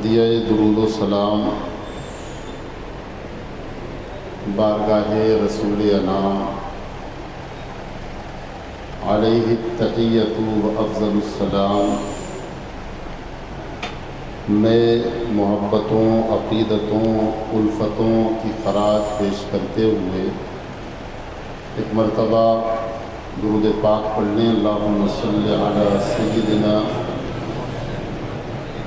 ہدیہ درود و سلام بارگاہ رسول انام علیہ التحیۃ و افضل السلام میں محبتوں، عقیدتوں، الفتوں کی خراج پیش کرتے ہوئے ایک مرتبہ درود پاک پڑھنے اللہم صلی علی سیدنا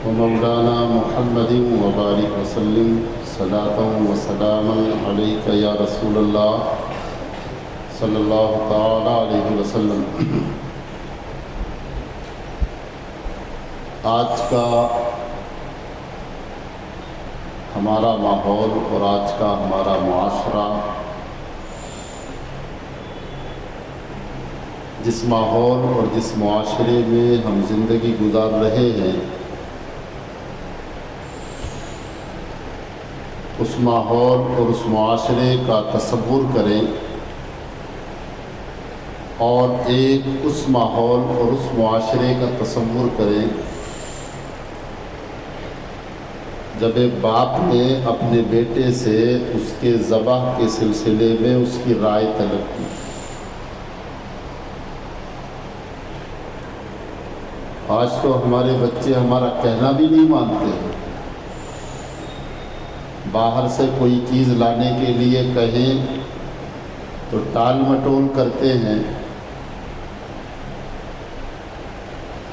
و مولانا محمد و بارک وسلم صلاۃ و سلاما علیک یا رسول اللہ صلی اللہ تعالی علیہ وسلم۔ آج کا ہمارا ماحول اور آج کا ہمارا معاشرہ جس ماحول اور جس معاشرے میں ہم زندگی گزار رہے ہیں، اس ماحول اور اس معاشرے کا تصور کریں اور ایک اس ماحول اور اس معاشرے کا تصور کریں جب ایک باپ نے اپنے بیٹے سے اس کے ذبح کے سلسلے میں اس کی رائے طلب کی۔ آج تو ہمارے بچے ہمارا کہنا بھی نہیں مانتے ہیں، باہر سے کوئی چیز لانے کے لیے کہیں تو ٹال مٹول کرتے ہیں،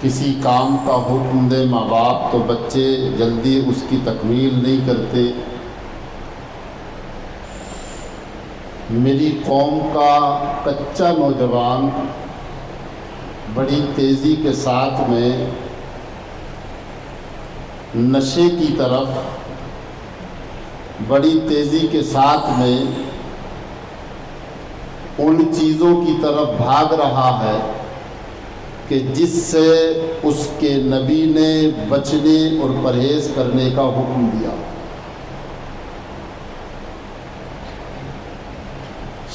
کسی کام کا حکم دے ماں باپ تو بچے جلدی اس کی تکمیل نہیں کرتے۔ میری قوم کا کچا نوجوان بڑی تیزی کے ساتھ میں نشے کی طرف بڑی تیزی کے ساتھ میں ان چیزوں کی طرف بھاگ رہا ہے کہ جس سے اس کے نبی نے بچنے اور پرہیز کرنے کا حکم دیا۔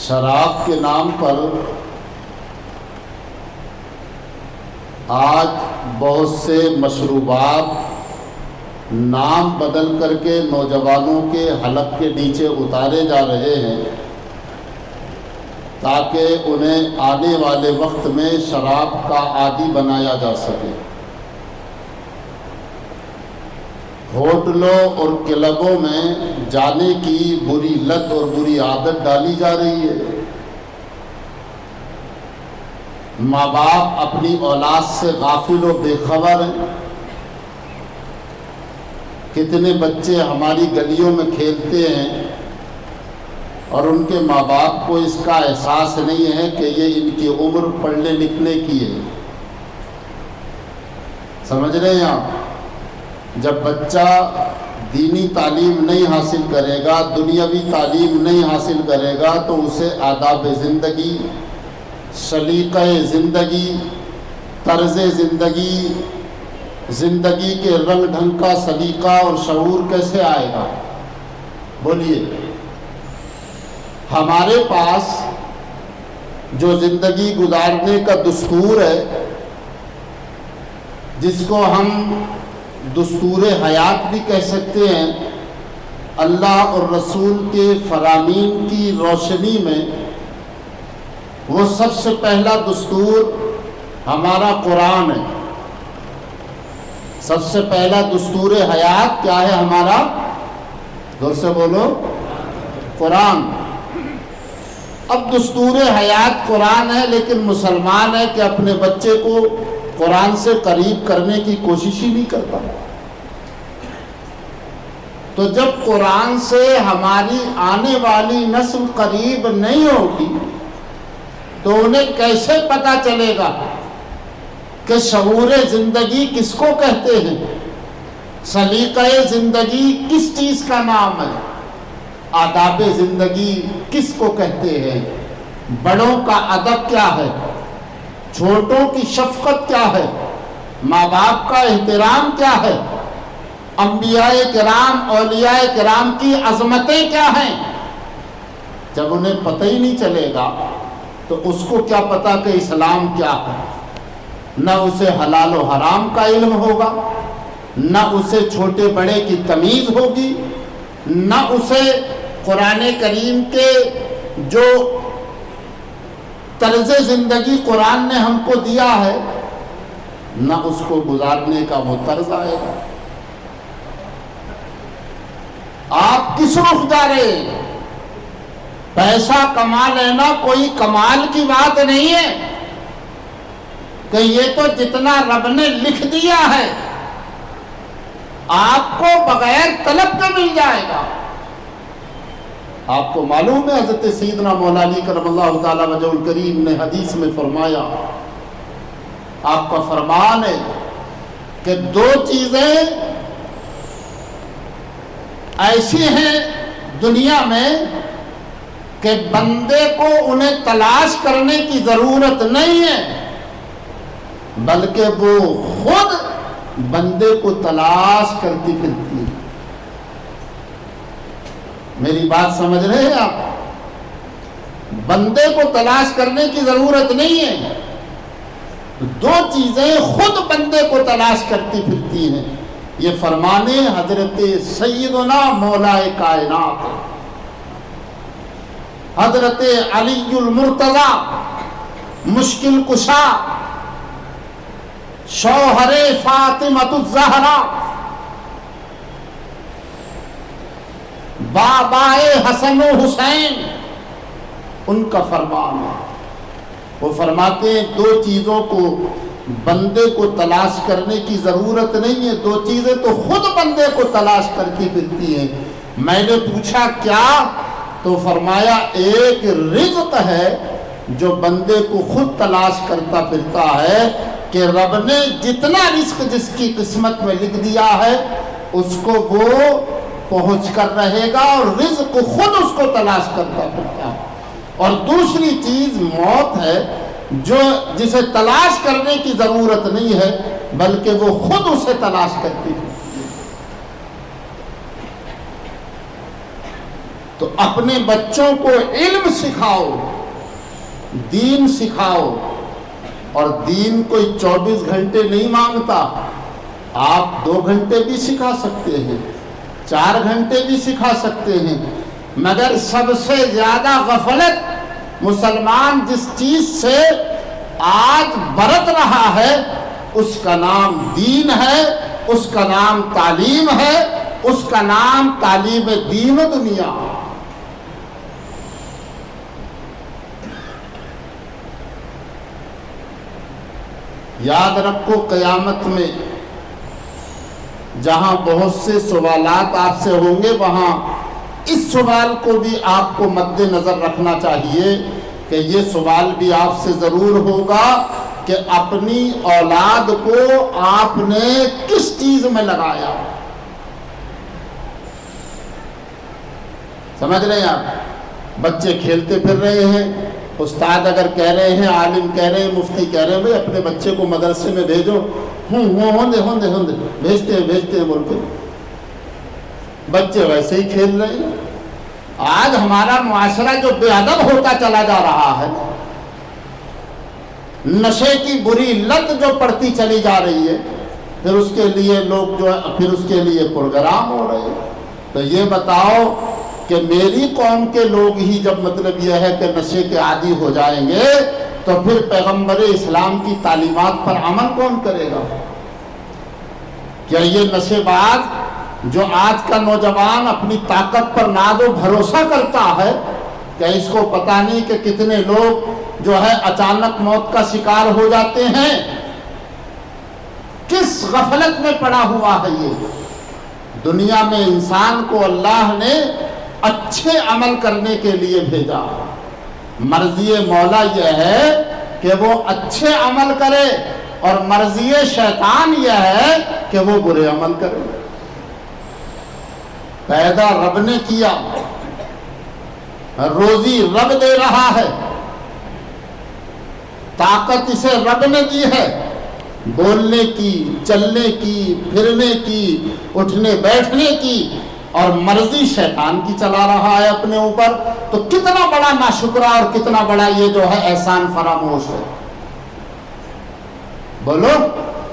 شراب کے نام پر آج بہت سے مشروبات نام بدل کر کے نوجوانوں کے حلق کے نیچے اتارے جا رہے ہیں تاکہ انہیں آنے والے وقت میں شراب کا عادی بنایا جا سکے۔ ہوٹلوں اور کلبوں میں جانے کی بری لت اور بری عادت ڈالی جا رہی ہے۔ ماں باپ اپنی اولاد سے غافل و بے خبر ہیں۔ کتنے بچے ہماری گلیوں میں کھیلتے ہیں اور ان کے ماں باپ کو اس کا احساس نہیں ہے کہ یہ ان کی عمر پڑھنے لکھنے کی ہے۔ سمجھ رہے ہیں آپ؟ جب بچہ دینی تعلیم نہیں حاصل کرے گا، دنیاوی تعلیم نہیں حاصل کرے گا تو اسے آداب زندگی، سلیقہ زندگی، طرز زندگی، زندگی کے رنگ ڈھنگ کا سلیقہ اور شعور کیسے آئے گا؟ بولیے۔ ہمارے پاس جو زندگی گزارنے کا دستور ہے، جس کو ہم دستور حیات بھی کہہ سکتے ہیں، اللہ اور رسول کے فرامین کی روشنی میں وہ سب سے پہلا دستور ہمارا قرآن ہے۔ سب سے پہلا دستور حیات کیا ہے ہمارا؟ زور سے بولو، قرآن۔ اب دستور حیات قرآن ہے، لیکن مسلمان ہے کہ اپنے بچے کو قرآن سے قریب کرنے کی کوشش ہی نہیں کرتا۔ تو جب قرآن سے ہماری آنے والی نسل قریب نہیں ہوگی تو انہیں کیسے پتہ چلے گا کہ شعور زندگی کس کو کہتے ہیں، سلیقہ زندگی کس چیز کا نام ہے، آداب زندگی کس کو کہتے ہیں، بڑوں کا ادب کیا ہے، چھوٹوں کی شفقت کیا ہے، ماں باپ کا احترام کیا ہے، انبیاء کرام، اولیاء کرام کی عظمتیں کیا ہیں۔ جب انہیں پتہ ہی نہیں چلے گا تو اس کو کیا پتا کہ اسلام کیا ہے؟ نہ اسے حلال و حرام کا علم ہوگا، نہ اسے چھوٹے بڑے کی تمیز ہوگی، نہ اسے قرآن کریم کے جو طرز زندگی قرآن نے ہم کو دیا ہے نہ اس کو گزارنے کا وہ طرز آئے گا۔ آپ کس رخ جا رہے ہیں؟ پیسہ کما لینا کوئی کمال کی بات نہیں ہے کہ یہ تو جتنا رب نے لکھ دیا ہے آپ کو بغیر طلب کے مل جائے گا۔ آپ کو معلوم ہے حضرت سیدنا مولا علی کرم اللہ تعالی وجہ الکریم نے حدیث میں فرمایا، آپ کا فرمان ہے کہ دو چیزیں ایسی ہیں دنیا میں کہ بندے کو انہیں تلاش کرنے کی ضرورت نہیں ہے، بلکہ وہ خود بندے کو تلاش کرتی پھرتی ہے۔ میری بات سمجھ رہے ہیں آپ؟ بندے کو تلاش کرنے کی ضرورت نہیں ہے، دو چیزیں خود بندے کو تلاش کرتی پھرتی ہیں۔ یہ فرمانے حضرت سیدنا مولا کائنات حضرت علی المرتضی مشکل کشا شوہر فاطمۃ الزہرا بابائے حسن و حسین، ان کا فرمان ہے۔ وہ فرماتے ہیں دو چیزوں کو بندے کو تلاش کرنے کی ضرورت نہیں ہے، دو چیزیں تو خود بندے کو تلاش کرتی پھرتی ہیں۔ میں نے پوچھا کیا؟ تو فرمایا ایک رزق ہے جو بندے کو خود تلاش کرتا پھرتا ہے کہ رب نے جتنا رزق جس کی قسمت میں لکھ دیا ہے اس کو وہ پہنچ کر رہے گا، اور رزق خود اس کو تلاش کرتا پھرتا ہے۔ اور دوسری چیز موت ہے جو جسے تلاش کرنے کی ضرورت نہیں ہے بلکہ وہ خود اسے تلاش کرتی ہے۔ تو اپنے بچوں کو علم سکھاؤ، دین سکھاؤ، اور دین کوئی 24 گھنٹے نہیں مانگتا، آپ 2 گھنٹے بھی سکھا سکتے ہیں، 4 گھنٹے بھی سکھا سکتے ہیں، مگر سب سے زیادہ غفلت مسلمان جس چیز سے آج برت رہا ہے اس کا نام دین ہے، اس کا نام تعلیم ہے، اس کا نام تعلیم دین و دنیا۔ یاد رکھو قیامت میں جہاں بہت سے سوالات آپ سے ہوں گے وہاں اس سوال کو بھی آپ کو مد نظر رکھنا چاہیے کہ یہ سوال بھی آپ سے ضرور ہوگا کہ اپنی اولاد کو آپ نے کس چیز میں لگایا۔ سمجھ رہے ہیں آپ؟ بچے کھیلتے پھر رہے ہیں، استاد اگر کہہ رہے ہیں، عالم کہہ رہے ہیں، مفتی کہہ رہے ہیں بھئی اپنے بچے کو مدرسے میں بھیجو، ہوندے بھیجتے ہیں بول کے بچے ویسے ہی کھیل رہے ہیں۔ آج ہمارا معاشرہ جو بے ادب ہوتا چلا جا رہا ہے، نشے کی بری لت جو پڑتی چلی جا رہی ہے، پھر اس کے لیے لوگ جو ہے پھر اس کے لیے پروگرام ہو رہے ہیں۔ تو یہ بتاؤ کہ میری قوم کے لوگ ہی جب مطلب یہ ہے کہ نشے کے عادی ہو جائیں گے تو پھر پیغمبر اسلام کی تعلیمات پر عمل کون کرے گا؟ کیا یہ نشے باز جو آج کا نوجوان اپنی طاقت پر ناز و بھروسہ کرتا ہے کہ اس کو پتہ نہیں کہ کتنے لوگ جو ہے اچانک موت کا شکار ہو جاتے ہیں، کس غفلت میں پڑا ہوا ہے یہ؟ دنیا میں انسان کو اللہ نے اچھے عمل کرنے کے لیے بھیجا، مرضی مولا یہ ہے کہ وہ اچھے عمل کرے، اور مرضی شیطان یہ ہے کہ وہ برے عمل کرے۔ پیدا رب نے کیا، روزی رب دے رہا ہے، طاقت اسے رب نے دی ہے، بولنے کی، چلنے کی، پھرنے کی، اٹھنے بیٹھنے کی، اور مرضی شیطان کی چلا رہا ہے اپنے اوپر۔ تو کتنا بڑا ناشکرا اور کتنا بڑا یہ جو ہے احسان فراموش ہے، بولو۔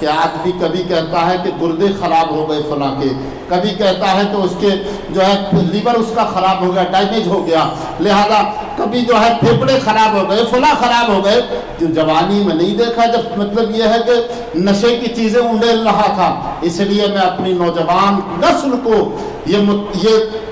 کہ آدمی کبھی کہتا ہے کہ گردے خراب ہو گئے فلاں کے، کبھی کہتا ہے کہ اس کے جو ہے لیور اس کا خراب ہو گیا، ڈیمیج ہو گیا، لہذا کبھی جو ہے پھیپھڑے خراب ہو گئے، فلاں خراب ہو گئے، جو جوانی میں نہیں دیکھا، جب مطلب یہ ہے کہ نشے کی چیزیں انڈیل رہا تھا۔ اس لیے میں اپنی نوجوان نسل کو یہ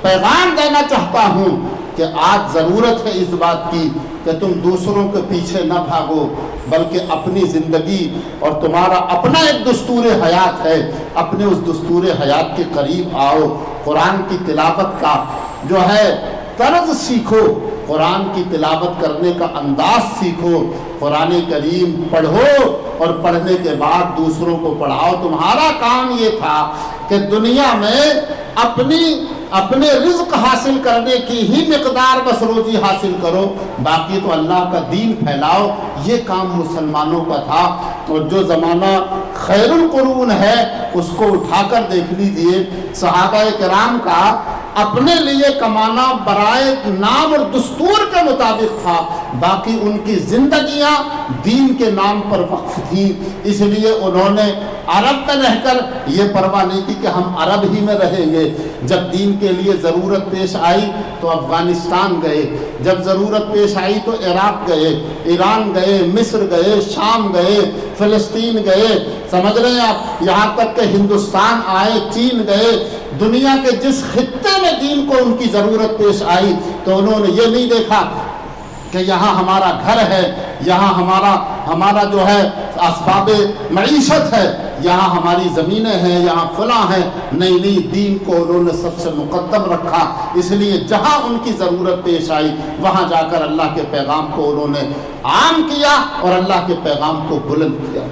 پیغام دینا چاہتا ہوں کہ آج ضرورت ہے اس بات کی کہ تم دوسروں کے پیچھے نہ بھاگو، بلکہ اپنی زندگی اور تمہارا اپنا ایک دستور حیات ہے، اپنے اس دستور حیات کے قریب آؤ، قرآن کی تلاوت کا جو ہے طرز سیکھو، قرآن کی تلاوت کرنے کا انداز سیکھو، قرآن کریم پڑھو اور پڑھنے کے بعد دوسروں کو پڑھاؤ۔ تمہارا کام یہ تھا کہ دنیا میں اپنے رزق حاصل کرنے کی ہی مقدار بس روزی حاصل کرو، باقی تو اللہ کا دین پھیلاؤ، یہ کام مسلمانوں کا تھا۔ اور جو زمانہ خیر القرون ہے اس کو اٹھا کر دیکھ لیجئے، صحابہ کرام کا اپنے لیے کمانا برائے نام اور دستور کے مطابق تھا، باقی ان کی زندگیاں دین کے نام پر وقف تھیں، اس لیے انہوں نے عرب میں رہ کر یہ پرواہ نہیں کی کہ ہم عرب ہی میں رہیں گے۔ جب دین کے لیے ضرورت پیش آئی تو افغانستان گئے، جب ضرورت پیش آئی تو عراق گئے، ایران گئے، مصر گئے، شام گئے، فلسطین گئے، سمجھ رہے ہیں آپ، یہاں تک کہ ہندوستان آئے، چین گئے۔ دنیا کے جس خطے میں دین کو ان کی ضرورت پیش آئی تو انہوں نے یہ نہیں دیکھا کہ یہاں ہمارا گھر ہے، یہاں ہمارا جو ہے اسباب معیشت ہے، یہاں ہماری زمینیں ہیں، یہاں فلاں ہیں، نہیں، دین کو انہوں نے سب سے مقدم رکھا۔ اس لیے جہاں ان کی ضرورت پیش آئی وہاں جا کر اللہ کے پیغام کو انہوں نے عام کیا اور اللہ کے پیغام کو بلند کیا۔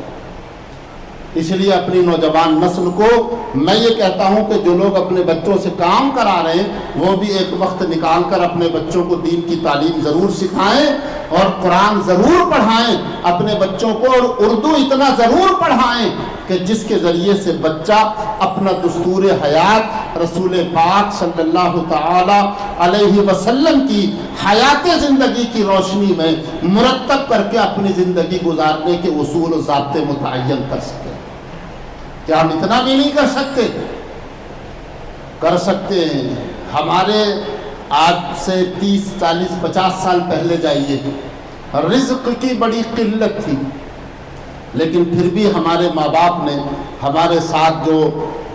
اس لیے اپنی نوجوان نسل کو میں یہ کہتا ہوں کہ جو لوگ اپنے بچوں سے کام کرا رہے ہیں وہ بھی ایک وقت نکال کر اپنے بچوں کو دین کی تعلیم ضرور سکھائیں اور قرآن ضرور پڑھائیں اپنے بچوں کو، اور اردو اتنا ضرور پڑھائیں کہ جس کے ذریعے سے بچہ اپنا دستور حیات رسول پاک صلی اللہ تعالی علیہ وسلم کی حیات زندگی کی روشنی میں مرتب کر کے اپنی زندگی گزارنے کے اصول و ضابطے متعین کر سکے۔ کیا ہم اتنا بھی نہیں کر سکتے؟ کر سکتے ہیں۔ ہمارے آج سے 30 40 50 سال پہلے جائیے، رزق کی بڑی قلت تھی، لیکن پھر بھی ہمارے ماں باپ نے ہمارے ساتھ جو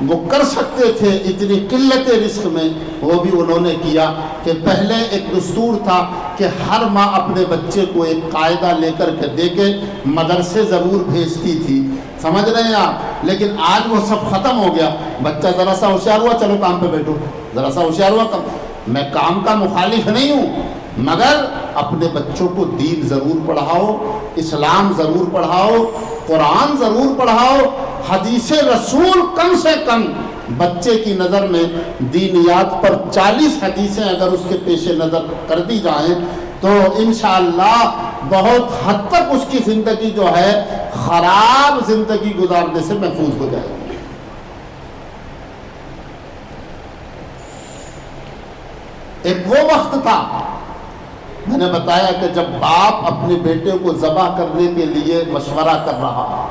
وہ کر سکتے تھے اتنی قلت رزق میں وہ بھی انہوں نے کیا کہ پہلے ایک دستور تھا کہ ہر ماں اپنے بچے کو ایک قاعدہ لے کر کے دے کے مدرسے ضرور بھیجتی تھی، سمجھ رہے ہیں آپ، لیکن آج وہ سب ختم ہو گیا۔ بچہ ذرا سا ہوشیار ہوا چلو کام پہ بیٹھو، ذرا سا ہوشیار ہوا میں کام کا مخالف نہیں ہوں، مگر اپنے بچوں کو دین ضرور پڑھاؤ، اسلام ضرور پڑھاؤ، قرآن ضرور پڑھاؤ، حدیث رسول کم سے کم بچے کی نظر میں دینیات پر 40 حدیثیں اگر اس کے پیش نظر کر دی جائیں تو انشاءاللہ بہت حد تک اس کی زندگی جو ہے خراب زندگی گزارنے سے محفوظ ہو جائے گی۔ ایک وہ وقت تھا، میں نے بتایا کہ جب باپ اپنے بیٹے کو ذبح کرنے کے لیے مشورہ کر رہا،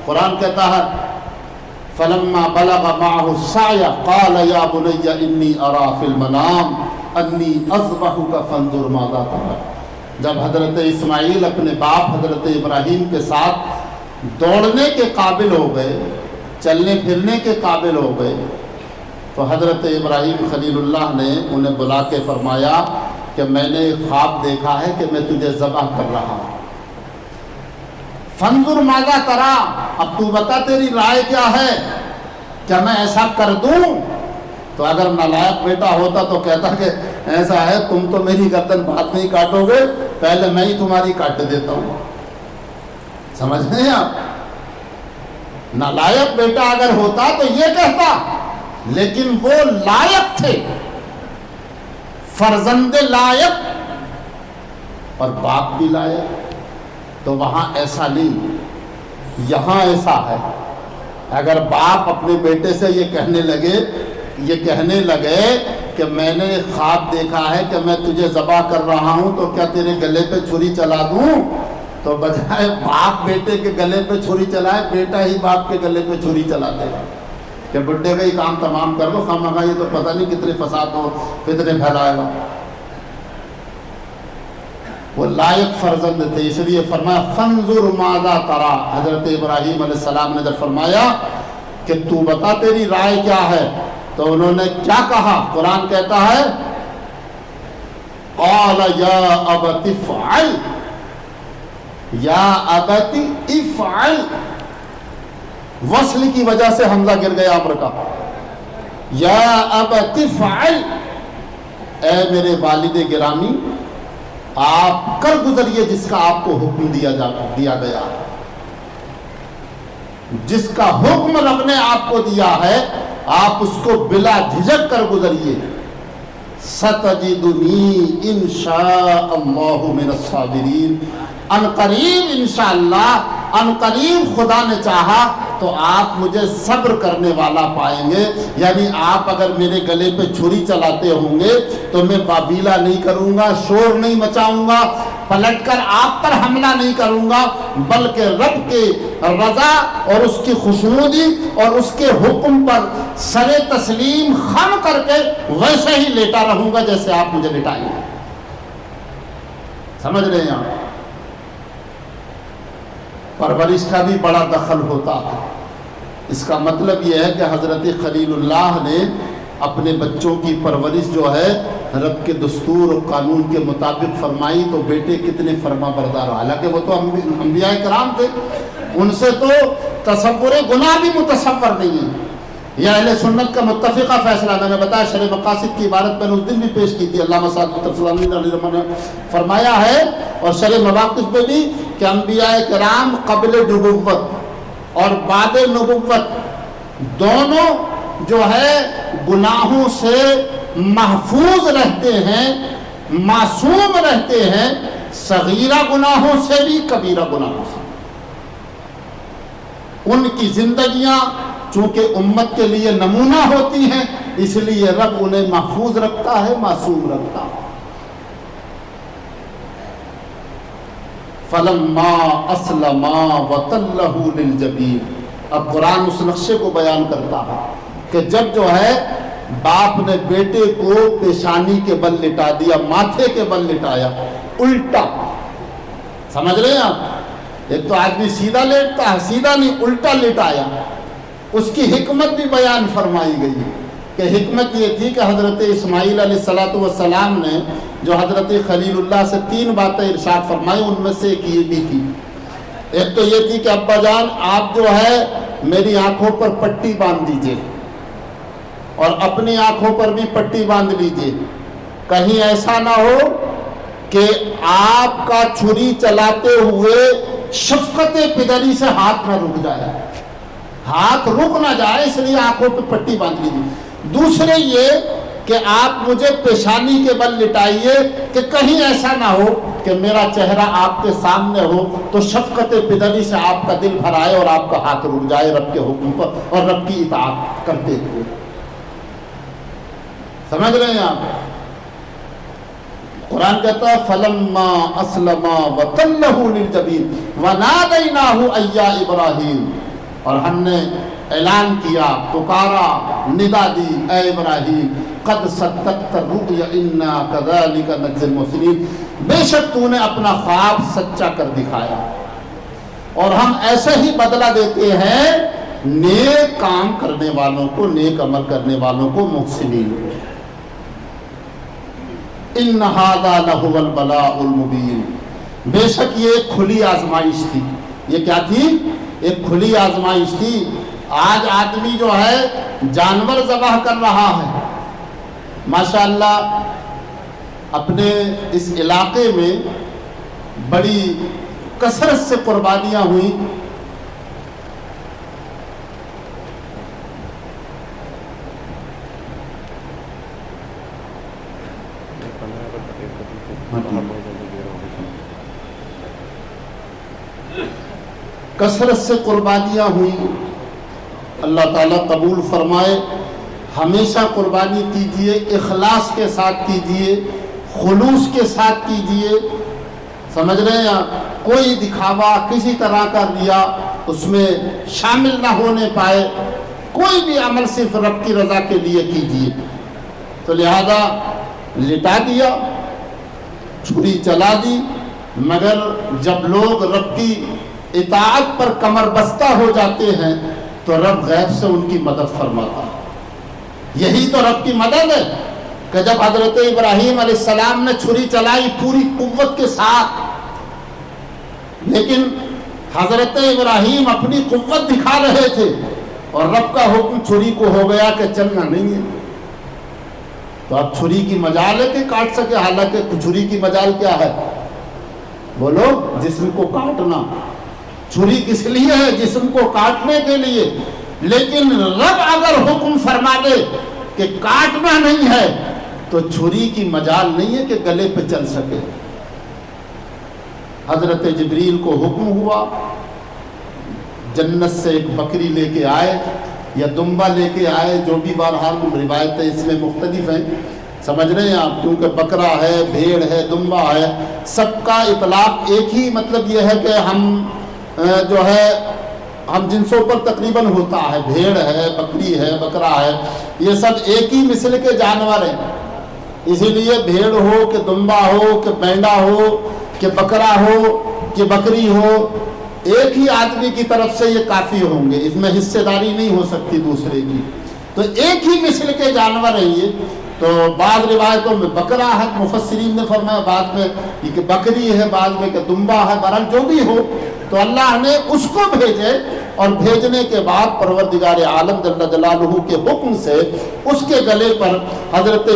قرآن کہتا ہے فَلَمَّا بَلَغَ مَعَهُ السَّعْيَ قَالَ يَا بُنَيَّ إِنِّي أَرَى فِي الْمَنَامِ أَنِّي أَذْبَحُكَ فَانظُرْ مَاذَا تَرَىٰ۔ جب حضرت اسماعیل اپنے باپ حضرت ابراہیم کے ساتھ دوڑنے کے قابل ہو گئے، چلنے پھرنے کے قابل ہو گئے، تو حضرت ابراہیم خلیل اللہ نے انہیں بلا کے فرمایا کہ میں نے ایک خواب دیکھا ہے کہ میں تجھے ذبح کر رہا ہوں، فانظر ماذا ترى، اب تو بتا تیری رائے کیا ہے، کیا میں ایسا کر دوں؟ تو اگر نالائق بیٹا ہوتا تو کہتا کہ ایسا ہے تم تو میری گردن بات نہیں کاٹو گے، پہلے میں ہی تمہاری کاٹ دیتا ہوں۔ سمجھ رہے ہیں آپ؟ نالائق بیٹا اگر ہوتا تو یہ کہتا، لیکن وہ لائق تھے، فرزند لائق اور باپ بھی لائق، تو وہاں ایسا نہیں، یہاں ایسا ہے۔ اگر باپ اپنے بیٹے سے یہ کہنے لگے کہ میں نے خواب دیکھا ہے کہ میں تجھے ذبح کر رہا ہوں، تو کیا تیرے گلے پہ چھری چلا دوں؟ تو بجائے باپ بیٹے کے گلے پہ چھری چلائے، بیٹا ہی باپ کے گلے پہ چھری چلا دے گا کہ بڈھے کا ہی کام تمام کر دو، خامخواہ یہ تو پتہ نہیں کتنے فساد و فتنے پھیلائے گا۔ وہ لائق فرزند تھے، اس لیے فرمایا فانظر ماذا ترى۔ حضرت ابراہیم علیہ السلام نے جب فرمایا کہ تو بتا تیری رائے کیا ہے، تو انہوں نے کیا کہا؟ قرآن کہتا ہے قال یا ابت افعل، یا ابت افعل، وصل کی وجہ سے حمزہ گر گیا امر کا، یا ابت افعل، اے میرے والد گرامی آپ کر گزریے جس کا آپ کو حکم دیا گیا، جس کا حکم رب نے آپ کو دیا ہے آپ اس کو بلا جھجک کر گزریے۔ ستجدنی انشاء اللہ من الصابرین، ان قریب انشاءاللہ، ان قریب خدا نے چاہا تو آپ مجھے صبر کرنے والا پائیں گے۔ یعنی آپ اگر میرے گلے پہ چھری چلاتے ہوں گے تو میں بابیلا نہیں کروں گا، شور نہیں مچاؤں گا، پلٹ کر آپ پر حملہ نہیں کروں گا، بلکہ رب کے رضا اور اس کی خوشنودی اور اس کے حکم پر سر تسلیم خم کر کے ویسے ہی لیٹا رہوں گا جیسے آپ مجھے لٹائیں گے۔ سمجھ رہے ہیں آپ؟ پرورش کا بھی بڑا دخل ہوتا ہے۔ اس کا مطلب یہ ہے کہ حضرت خلیل اللہ نے اپنے بچوں کی پرورش جو ہے رب کے دستور و قانون کے مطابق فرمائی، تو بیٹے کتنے فرما بردار، حالانکہ وہ تو انبیاء کرام تھے، ان سے تو تصور گناہ بھی متصور نہیں ہے۔ یہ اہل سنت کا متفقہ فیصلہ، میں نے بتایا شرح مقاصد کی عبارت میں نے اس دن بھی پیش کی تھی، علامہ صادق علیہ رحمہ نے فرمایا ہے، اور شرح مواقف میں بھی، کہ انبیاء کرام قبل نبوت اور بعد نبوت دونوں جو ہے گناہوں سے محفوظ رہتے ہیں، معصوم رہتے ہیں، صغیرہ گناہوں سے بھی کبیرہ گناہوں سے۔ ان کی زندگیاں چونکہ امت کے لیے نمونہ ہوتی ہیں، اس لیے رب انہیں محفوظ رکھتا ہے، معصوم رکھتا ہے۔ فَلَمَّا أَسْلَمَا وَتَلَّهُ لِلْجَبِينِ۔ اب قرآن اس نقشے کو بیان کرتا ہے کہ جب جو ہے باپ نے بیٹے کو پیشانی کے بل لٹا دیا، ماتھے کے بل لٹایا، الٹا، سمجھ رہے ہیں آپ؟ ایک تو آدمی سیدھا لیٹتا ہے، سیدھا نہیں، الٹا لٹایا۔ اس کی حکمت بھی بیان فرمائی گئی کہ حکمت یہ تھی کہ حضرت اسماعیل علیہ السلام نے جو حضرت خلیل اللہ سے 3 باتیں ارشاد فرمائی، ان میں سے ایک یہ بھی تھی۔ ایک تو یہ تھی کہ ابا جان آپ جو ہے میری آنکھوں پر پٹی باندھ دیجئے اور اپنی آنکھوں پر بھی پٹی باندھ لیجئے، کہیں ایسا نہ ہو کہ آپ کا چھری چلاتے ہوئے شفقت پدری سے ہاتھ نہ رک جائے، ہاتھ رک نہ جائے، اس لیے آنکھوں پہ پٹی باندھ لیجیے۔ دوسرے یہ کہ آپ مجھے پیشانی کے بل لٹائیے کہ کہیں ایسا نہ ہو کہ میرا چہرہ آپ کے سامنے ہو تو شفقت پدری سے آپ کا دل بھر آئے اور آپ کا ہاتھ رک جائے رب کے حکم پر اور رب کی اطاعت کرتے ہوئے۔ سمجھ رہے ہیں آپ؟ قرآن کہتا ہے فَلَمَّا أَسْلَمَا وَتَلَّهُ لِلْجَبِينِ وَنَادَيْنَاهُ أَيَّا إِبْرَاهِيمُ، اور ہم نے اعلان کیا، پکارا، ندا دی، اے ابراہیم قد صدقت الرؤیا انا كذلك نجزي المحسنين، بے شک تو نے اپنا خواب سچا کر دکھایا اور ہم ایسے ہی بدلہ دیتے ہیں نیک کام کرنے والوں کو، نیک عمل کرنے والوں کو، محسنین کو۔ ان هذا لهو البلاء المبین، بے شک یہ ایک کھلی آزمائش تھی۔ یہ کیا تھی؟ ایک کھلی آزمائش تھی۔ آج آدمی جو ہے جانور ذبح کر رہا ہے، ماشاءاللہ اپنے اس علاقے میں بڑی کثرت سے قربانیاں ہوئیں۔ کثرت سے قربانیاں ہوئیں، اللہ تعالیٰ قبول فرمائے۔ ہمیشہ قربانی کیجئے، اخلاص کے ساتھ کیجئے، خلوص کے ساتھ کیجئے، سمجھ رہے ہیں آپ؟ کوئی دکھاوا کسی طرح کا ریا اس میں شامل نہ ہونے پائے، کوئی بھی عمل صرف رب کی رضا کے لیے کیجیے۔ تو لہذا لٹا دیا، چھری چلا دی، مگر جب لوگ رب کی اطاعت پر کمر بستہ ہو جاتے ہیں تو رب غیب سے ان کی مدد فرماتا ہے۔ یہی تو رب کی مدد ہے کہ جب حضرت ابراہیم علیہ السلام نے چھری چلائی پوری قوت کے ساتھ، لیکن حضرت ابراہیم اپنی قوت دکھا رہے تھے اور رب کا حکم چھری کو ہو گیا کہ چلنا نہیں ہے، تو اب چھری کی مجال ہے کہ کاٹ سکے، حالانکہ چھری کی مجال کیا ہے؟ بولو، جسم کو کاٹنا۔ چھری کس لیے ہے؟ جسم کو کاٹنے کے لیے۔ لیکن رب اگر حکم فرما دے کہ کاٹنا نہیں ہے تو چھری کی مجال نہیں ہے کہ گلے پہ چل سکے۔ حضرت جبریل کو حکم ہوا، جنت سے ایک بکری لے کے آئے یا دمبا لے کے آئے، جو بھی بہرحال روایتیں اس میں مختلف ہیں، سمجھ رہے ہیں آپ، کیونکہ بکرا ہے، بھیڑ ہے، دمبا ہے، سب کا اطلاق ایک ہی مطلب یہ ہے کہ ہم جو ہے ہم جنسوں پر تقریباً ہوتا ہے، بھیڑ ہے، بکری ہے، بکرا ہے، یہ سب ایک ہی مثل کے جانور ہیں۔ اسی لیے بھیڑ ہو کہ دمبا ہو کہ مینڈا ہو کہ بکرا ہو کہ بکری ہو، ایک ہی آدمی کی طرف سے یہ کافی ہوں گے، اس میں حصے داری نہیں ہو سکتی دوسرے کی، تو ایک ہی مثل کے جانور ہیں یہ۔ تو بعض روایتوں میں بکرا ہے، مفسرین نے فرمایا، بعد میں کہ بکری ہے، بعد میں کہ دمبا ہے، بہرحال جو بھی ہو، تو اللہ نے اس کو بھیجے، اور بھیجنے کے بعد پروردگار عالم جل جلالہ کے حکم سے اس کے گلے پر حضرت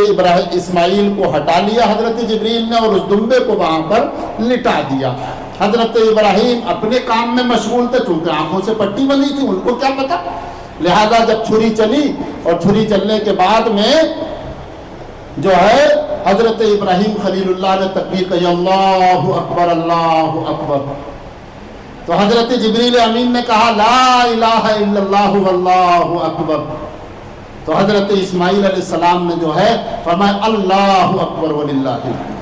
اسماعیل کو ہٹا لیا حضرت جبریل نے، اور اس دمبے کو وہاں پر لٹا دیا۔ حضرت ابراہیم اپنے کام میں مشغول تھے، چونکہ آنکھوں سے پٹی بندھی تھی، ان کو کیا پتا، لہذا جب چھری چلی اور چھری چلنے کے بعد میں جو ہے حضرت ابراہیم خلیل اللہ نے تکبیر کہی، اللہ اکبر اللہ اکبر، تو حضرت جبریل امین نے کہا لا الہ الا اللہ واللہ اکبر، تو حضرت اسماعیل علیہ السلام نے جو ہے فرمایا اللہ اکبر وللہ الحمد۔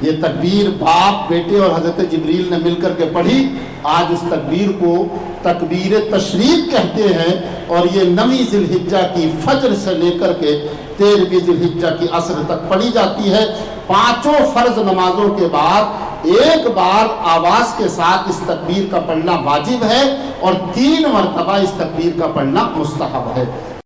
یہ تکبیر باپ، بیٹے اور حضرت جبریل نے مل کر کے پڑھی۔ آج اس تکبیر کو تکبیر تشریق کہتے ہیں، اور یہ 9 ذی الحجہ کی فجر سے لے کر کے 13 ذی الحجہ کی عصر تک پڑھی جاتی ہے۔ 5 فرض نمازوں کے بعد ایک بار آواز کے ساتھ اس تکبیر کا پڑھنا واجب ہے، اور 3 مرتبہ اس تکبیر کا پڑھنا مستحب ہے۔